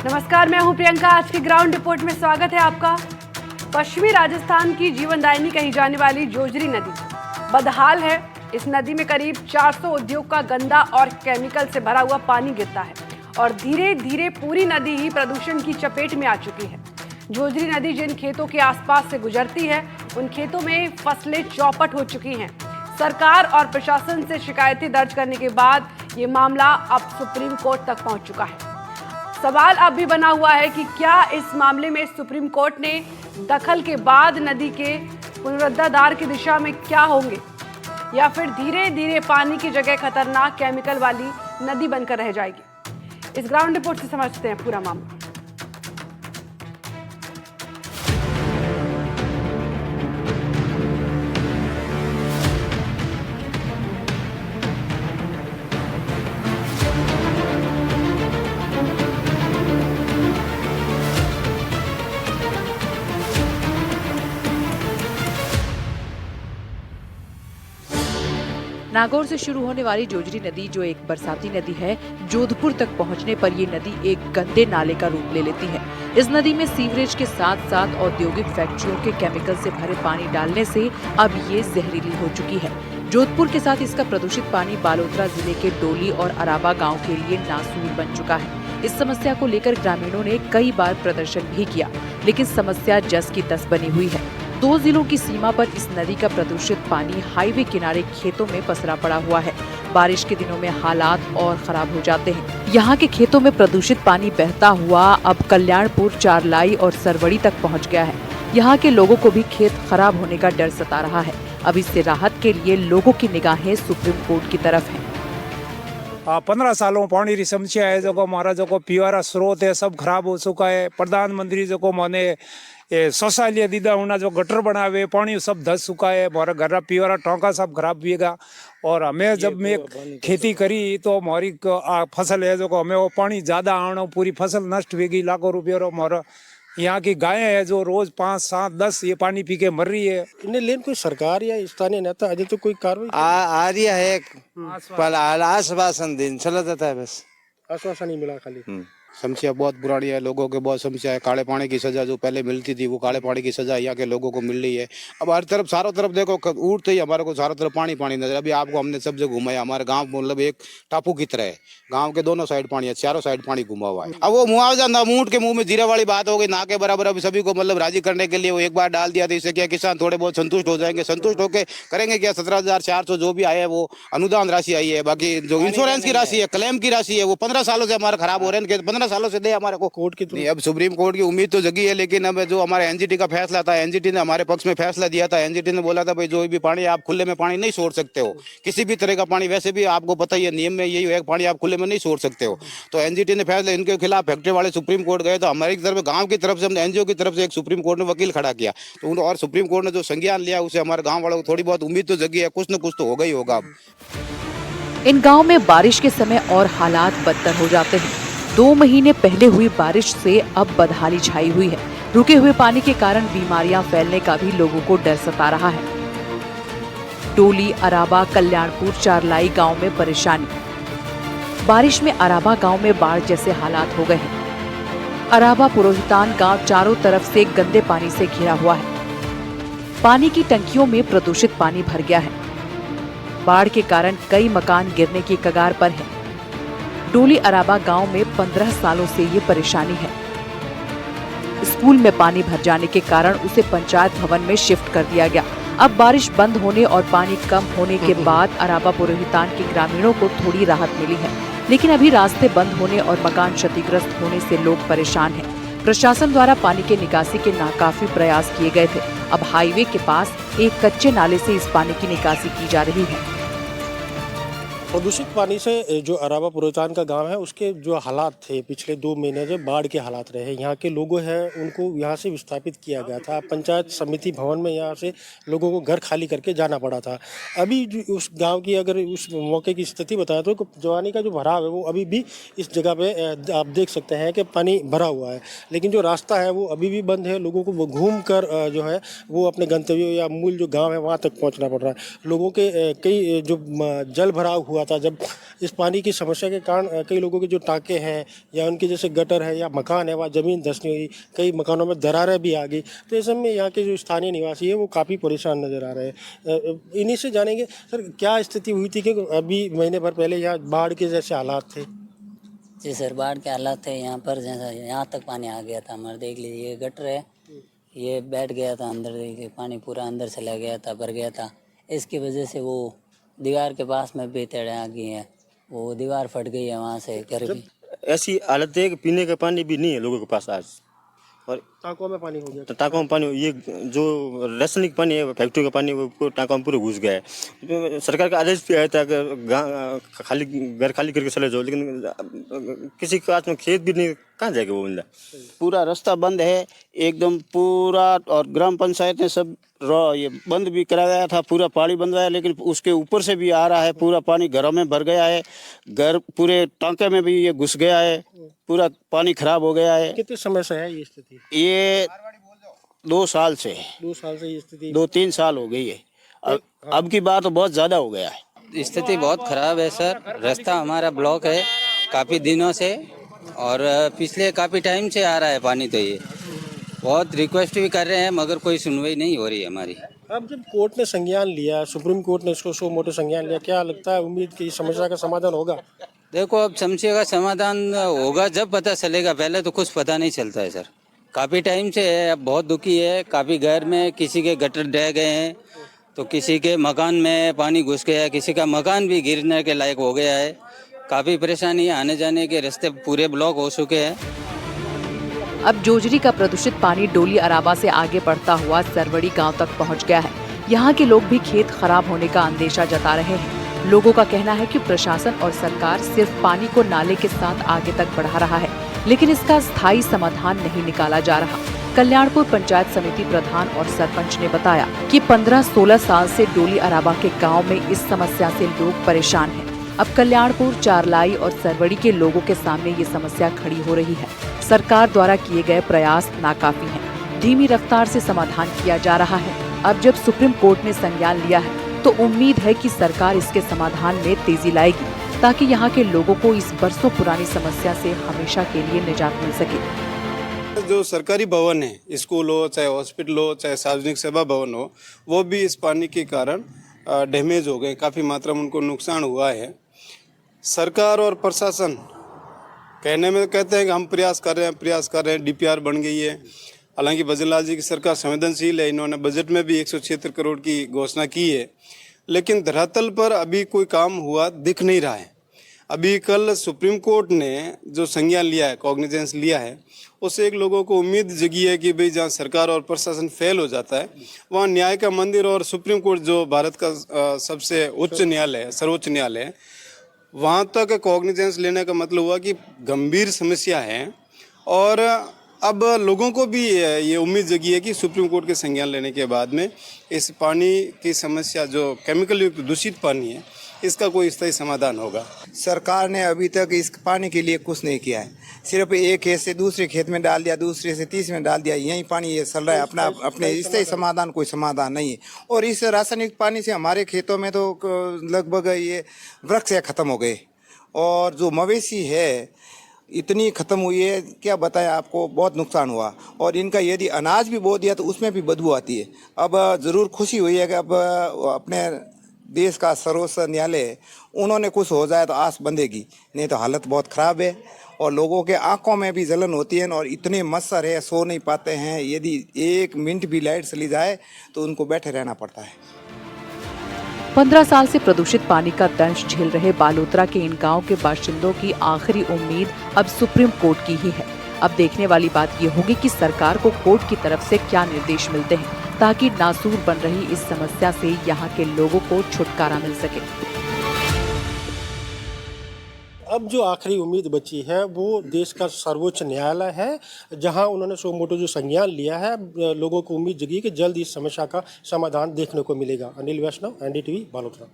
नमस्कार, मैं हूं प्रियंका। आज की ग्राउंड रिपोर्ट में स्वागत है आपका। पश्चिमी राजस्थान की जीवनदायिनी कही जाने वाली जोजरी नदी बदहाल है। इस नदी में करीब 400 उद्योग का गंदा और केमिकल से भरा हुआ पानी गिरता है और धीरे धीरे पूरी नदी ही प्रदूषण की चपेट में आ चुकी है। जोजरी नदी जिन खेतों के आसपास से गुजरती है, उन खेतों में फसलें चौपट हो चुकी हैं। सरकार और प्रशासन से शिकायतें दर्ज करने के बाद ये मामला अब सुप्रीम कोर्ट तक पहुंच चुका है। सवाल अब भी बना हुआ है कि क्या इस मामले में सुप्रीम कोर्ट ने दखल के बाद नदी के पुनरुद्धार की दिशा में क्या होंगे, या फिर धीरे धीरे पानी की जगह खतरनाक केमिकल वाली नदी बनकर रह जाएगी। इस ग्राउंड रिपोर्ट से समझते हैं पूरा मामला। नागौर से शुरू होने वाली जोजरी नदी, जो एक बरसाती नदी है, जोधपुर तक पहुंचने पर ये नदी एक गंदे नाले का रूप ले लेती है। इस नदी में सीवरेज के साथ साथ औद्योगिक फैक्ट्रियों के केमिकल से भरे पानी डालने से अब ये जहरीली हो चुकी है। जोधपुर के साथ इसका प्रदूषित पानी बालोतरा जिले के डोली और अराबा गाँव के लिए नासूर बन चुका है। इस समस्या को लेकर ग्रामीणों ने कई बार प्रदर्शन भी किया, लेकिन समस्या जस की तस बनी हुई है। 2 जिलों की सीमा पर इस नदी का प्रदूषित पानी हाईवे किनारे खेतों में पसरा पड़ा हुआ है। बारिश के दिनों में हालात और खराब हो जाते हैं। यहाँ के खेतों में प्रदूषित पानी बहता हुआ अब कल्याणपुर, चारलाई और सरवड़ी तक पहुँच गया है। यहाँ के लोगों को भी खेत खराब होने का डर सता रहा है। अब इससे राहत के लिए लोगों की निगाहें सुप्रीम कोर्ट की तरफ हैं। 15 सालों पानी की समस्या है। जो हमारा जो पीवारा स्रोत है सब खराब हो चुका है। प्रधानमंत्री जो मैंने शौचालय दीदा होना, जो गटर बनावे, पानी सब धस चुका है। हमारा घर पीवारा टोंका सब खराब हुएगा। और हमें जब मैं खेती करी तो हमारी फसल है जो हमें वो पानी ज्यादा आना, पूरी फसल नष्ट होगी। लाखों रुपये और हमारा यहाँ की गायें है जो रोज 5, 7, 10 ये पानी पी के मर रही है। इन्हें लेन कोई सरकार या स्थानीय नेता अभी तो कोई कार्रवाई आ रही है, पर आश्वासन दिन चला जाता है, बस आश्वासन ही मिला खाली। समस्या बहुत पुरानी है, लोगों के बहुत समस्या है। काले पानी की सजा जो पहले मिलती थी, वो काले पानी की सजा यहाँ के लोगों को मिल रही है। अब हर तरफ चारों तरफ देखो, उठते ही हमारे को चारों तरफ पानी पानी नजर। अभी आपको हमने सब जगह घुमाया। हमारे गांव मतलब एक टापू की तरह है। गांव के दोनों साइड पानी है, चारों साइड पानी घुमा हुआ है। अब वो मुआवजा ना ऊँट के मुंह में जीरा वाली बात हो गई, ना के बराबर। अभी सभी को मतलब राजी करने के लिए वो एक बार डाल दिया था। इससे क्या किसान थोड़े बहुत संतुष्ट हो जाएंगे। संतुष्ट होकर करेंगे क्या? 17,400 जो भी आए है वो अनुदान राशि आई है। बाकी जो इंश्योरेंस की राशि है, क्लेम की राशि है, वो 15 सालों से हमारा खराब हो रहे हैं। 15 सालों से दे हमारे कोर्ट की नहीं। अब सुप्रीम कोर्ट की उम्मीद तो जगी है, लेकिन अब जो हमारे एनजीटी का फैसला था, एनजीटी ने हमारे पक्ष में फैसला दिया था। एनजीटी ने बोला था भाई जो भी पानी आप खुले में पानी नहीं छोड़ सकते हो, किसी भी तरह का पानी। वैसे भी आपको पता ही है, नियम में यही है, पानी आप खुले में नहीं छोड़ सकते हो। तो एनजीटी ने फैसला, इनके खिलाफ फैक्ट्री वाले सुप्रीम कोर्ट गए। तो हमारी तरफ, गाँव की तरफ से, हमने एनजीओ की तरफ से एक सुप्रीम कोर्ट में वकील खड़ा किया। तो और सुप्रीम कोर्ट ने जो संज्ञान लिया, उसे हमारे गाँव वालों को थोड़ी बहुत उम्मीद तो जगी है। कुछ न कुछ तो होगा ही होगा। इन गाँव में बारिश के समय और हालात बदतर हो जाते हैं। 2 महीने पहले हुई बारिश से अब बदहाली छाई हुई है। रुके हुए पानी के कारण बीमारियां फैलने का भी लोगों को डर सता रहा है। डोली, अराबा, कल्याणपुर, चारलाई गांव में परेशानी। बारिश में अराबा गांव में बाढ़ जैसे हालात हो गए हैं। अराबा पुरोहितान गांव चारों तरफ से गंदे पानी से घिरा हुआ है। पानी की टंकियों में प्रदूषित पानी भर गया है। बाढ़ के कारण कई मकान गिरने की कगार पर है। डोली अराबा गांव में 15 सालों से ये परेशानी है। स्कूल में पानी भर जाने के कारण उसे पंचायत भवन में शिफ्ट कर दिया गया। अब बारिश बंद होने और पानी कम होने के बाद अराबा पुरोहितान के ग्रामीणों को थोड़ी राहत मिली है, लेकिन अभी रास्ते बंद होने और मकान क्षतिग्रस्त होने से लोग परेशान हैं। प्रशासन द्वारा पानी के निकासी के नाकाफी प्रयास किए गए थे। अब हाईवे के पास एक कच्चे नाले से इस पानी की निकासी की जा रही है। प्रदूषित पानी से जो अराबा पुरोहितान का गांव है, उसके जो हालात थे पिछले 2 महीने जो बाढ़ के हालात रहे, यहाँ के लोगों हैं उनको यहाँ से विस्थापित किया गया था। पंचायत समिति भवन में यहाँ से लोगों को घर खाली करके जाना पड़ा था। अभी उस गांव की अगर उस मौके की स्थिति बताए तो जवानी का जो भराव है वो अभी भी इस जगह पे आप देख सकते हैं कि पानी भरा हुआ है, लेकिन जो रास्ता है वो अभी भी बंद है। लोगों को घूम कर जो है वो अपने गंतव्य या मूल जो गाँव है वहाँ तक पहुँचना पड़ रहा है। लोगों के कई जो जल भराव हुआ हुआ था, जब इस पानी की समस्या के कारण कई लोगों के जो टाँके हैं या उनके जैसे गटर है या मकान है वहाँ ज़मीन धंसनी हुई, कई मकानों में दरारें भी आ गई। तो इस समय यहाँ के जो स्थानीय निवासी है वो काफ़ी परेशान नज़र आ रहे हैं। इन्हीं से जानेंगे सर क्या स्थिति हुई थी, क्योंकि अभी महीने भर पहले यहाँ बाढ़ के जैसे हालात थे। जी सर, बाढ़ के हालात थे यहाँ पर, जैसा यहाँ तक पानी आ गया था। हमारे देख लीजिए ये गटर है, ये बैठ गया था अंदर, देखिए पानी पूरा अंदर चला गया था, भर गया था। इसकी वजह से वो दीवार के पास में भी तेड़े आ गई हैं, वो दीवार फट गई है वहाँ से घर भी। ऐसी हालत है कि पीने का पानी भी नहीं है लोगों के पास आज, और टाँकों में पानी हो गया। टाँकों में पानी, ये जो रासायनिक पानी है फैक्ट्री का पानी वो टाँकों में पूरे घुस गया है। सरकार का आदेश भी आया था कि खाली घर खाली करके चले जाओ, लेकिन किसी के पास में खेत भी नहीं, कहाँ जाएगा वो बंदा। पूरा रास्ता बंद है एकदम पूरा, और ग्राम पंचायत ने सब ये बंद भी करा गया था, पूरा पानी बंद है, लेकिन उसके ऊपर से भी आ रहा है, पूरा पानी घरों में भर गया है, घर पूरे टांके में भी ये घुस गया है, पूरा पानी खराब हो गया है। कितने समय से है ये स्थिति? ये 2 साल से 2 साल से ये स्थिति 2-3 साल हो गई है। अब की बात तो बहुत ज़्यादा हो गया है। स्थिति बहुत ख़राब है सर। रास्ता हमारा ब्लॉक है काफ़ी दिनों से, और पिछले काफ़ी टाइम से आ रहा है पानी। तो ये बहुत रिक्वेस्ट भी कर रहे हैं मगर कोई सुनवाई नहीं हो रही है हमारी। अब जब कोर्ट ने संज्ञान लिया, सुप्रीम कोर्ट ने इसको सो मोटो संज्ञान लिया, क्या लगता है, उम्मीद की समस्या का समाधान होगा? देखो अब समस्या का समाधान होगा जब पता चलेगा, पहले तो कुछ पता नहीं चलता है सर। काफ़ी टाइम से है, अब बहुत दुखी है। काफ़ी घर में किसी के गटर ढह गए हैं, तो किसी के मकान में पानी घुस गया है, किसी का मकान भी गिरने के लायक हो गया है। काफ़ी परेशानी है, आने जाने के रास्ते पूरे ब्लॉक हो चुके हैं। अब जोजरी का प्रदूषित पानी डोली अराबा से आगे बढ़ता हुआ सरवड़ी गांव तक पहुंच गया है। यहाँ के लोग भी खेत खराब होने का अंदेशा जता रहे हैं। लोगों का कहना है कि प्रशासन और सरकार सिर्फ पानी को नाले के साथ आगे तक बढ़ा रहा है, लेकिन इसका स्थायी समाधान नहीं निकाला जा रहा। कल्याणपुर पंचायत समिति प्रधान और सरपंच ने बताया कि 15-16 साल से डोली अराबा के गांव में इस समस्या से लोग परेशान हैं। अब कल्याणपुर, चारलाई और सरवड़ी के लोगों के सामने ये समस्या खड़ी हो रही है। सरकार द्वारा किए गए प्रयास नाकाफी हैं। धीमी रफ्तार से समाधान किया जा रहा है। अब जब सुप्रीम कोर्ट ने संज्ञान लिया है तो उम्मीद है कि सरकार इसके समाधान में तेजी लाएगी, ताकि यहाँ के लोगों को इस बरसों पुरानी समस्या से हमेशा के लिए निजात मिल सके। जो सरकारी भवन है, स्कूल हो, चाहे हॉस्पिटल हो, चाहे सार्वजनिक सेवा भवन हो, वो भी इस पानी के कारण डैमेज हो गए, काफ़ी मात्रा में उनको नुकसान हुआ है। सरकार और प्रशासन कहने में कहते हैं कि हम प्रयास कर रहे हैं, डीपीआर बन गई है। हालांकि भजनलाल जी की सरकार संवेदनशील है, इन्होंने बजट में भी 176 करोड़ की घोषणा की है, लेकिन धरातल पर अभी कोई काम हुआ दिख नहीं रहा है। अभी कल सुप्रीम कोर्ट ने जो संज्ञान लिया है, कॉग्निजेंस लिया है, उससे एक लोगों को उम्मीद जगी है कि भाई जहाँ सरकार और प्रशासन फेल हो जाता है, वहाँ न्याय का मंदिर और सुप्रीम कोर्ट जो भारत का सबसे उच्च न्यायालय है, सर्वोच्च न्यायालय है, वहाँ तक कॉग्निजेंस लेने का मतलब हुआ कि गंभीर समस्या है। और अब लोगों को भी ये उम्मीद जगी है कि सुप्रीम कोर्ट के संज्ञान लेने के बाद में इस पानी की समस्या, जो केमिकल युक्त दूषित पानी है, इसका कोई स्थायी समाधान होगा। सरकार ने अभी तक इस पानी के लिए कुछ नहीं किया है। सिर्फ एक खेत से दूसरे खेत में डाल दिया, दूसरे से तीसरे में डाल दिया, यही पानी ये चल रहा है अपना अपने स्थायी समाधान कोई समाधान नहीं है। और इस रासायनिक पानी से हमारे खेतों में तो लगभग ये वृक्ष खत्म हो गए, और जो मवेशी है इतनी ख़त्म हुई है, क्या बताएं आपको, बहुत नुकसान हुआ। और इनका यदि अनाज भी बो दिया तो उसमें भी बदबू आती है। अब ज़रूर खुशी हुई है कि अब अपने देश का सर्वोच्च न्यायालय, उन्होंने कुछ हो जाए तो आस बंधेगी, नहीं तो हालत बहुत ख़राब है। और लोगों के आंखों में भी जलन होती है, और इतने मच्छर है, सो नहीं पाते हैं। यदि 1 मिनट भी लाइट चली जाए तो उनको बैठे रहना पड़ता है। 15 साल से प्रदूषित पानी का दंश झेल रहे बालोतरा के इन गांव के बाशिंदों की आखिरी उम्मीद अब सुप्रीम कोर्ट की ही है। अब देखने वाली बात ये होगी कि सरकार को कोर्ट की तरफ से क्या निर्देश मिलते हैं, ताकि नासूर बन रही इस समस्या से यहाँ के लोगों को छुटकारा मिल सके। अब जो आखिरी उम्मीद बची है वो देश का सर्वोच्च न्यायालय है, जहां उन्होंने सो मोटो जो संज्ञान लिया है। लोगों को उम्मीद जगी कि जल्द इस समस्या का समाधान देखने को मिलेगा। अनिल वैष्णव, एनडीटीवी, बालोतरा।